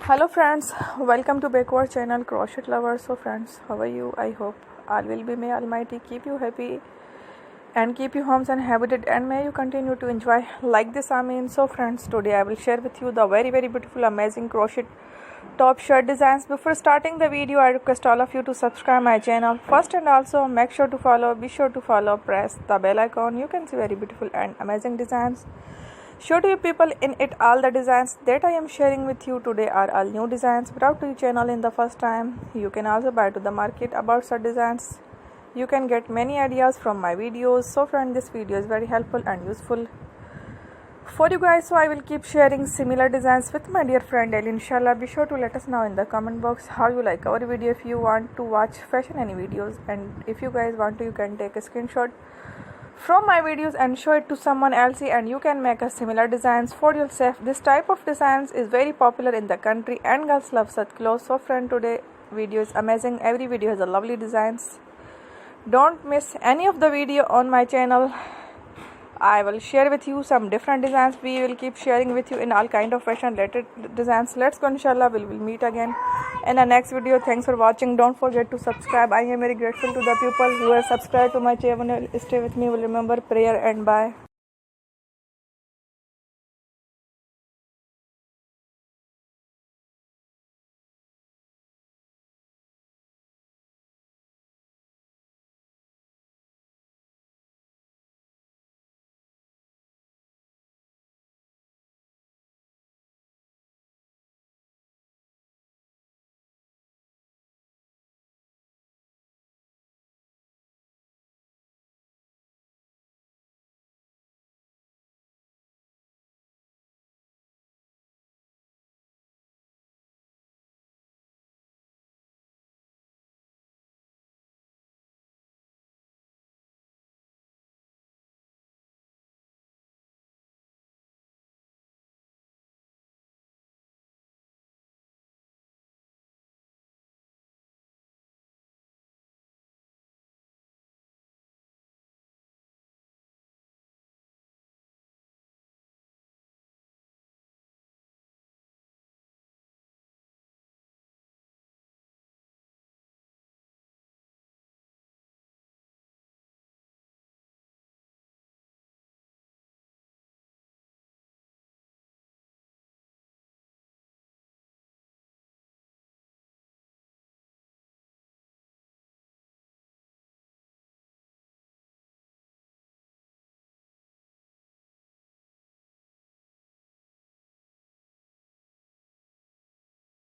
Hello friends, welcome to backward channel Crochet Lovers. So friends, how are you? I hope all will be, may Almighty keep you happy and keep you homes and habited, and may you continue to enjoy like this. So friends, today I will share with you the very beautiful amazing crochet top shirt designs. Before starting the video, I request all of you to subscribe my channel first, and also make sure to follow, be sure to follow, press the bell icon. You can see very beautiful and amazing designs. Show to you people in it. All the designs that I am sharing with you today are all new designs brought to your channel in the first time. You can also buy to the market about such designs. You can get many ideas from my videos. So friend, this video is very helpful and useful for you guys. So I will keep sharing similar designs with my dear friend Ellie. Inshallah, be sure to let us know in the comment box how you like our video. If you want to watch fashion any videos, and if you guys want to, you can take a screenshot from my videos and show it to someone else, and you can make a similar designs for yourself. This type of designs is very popular in the country and girls love such clothes. So friend, today video is amazing. Every video has a lovely designs. Don't miss any of the video on my channel. I will share with you some different designs. We will keep sharing with you in all kind of fashion related designs. Let's go, inshallah. We will meet again in the next video. Thanks for watching. Don't forget to subscribe. I am very grateful to the people who have subscribed to my channel. Stay with me. Will remember prayer, and bye.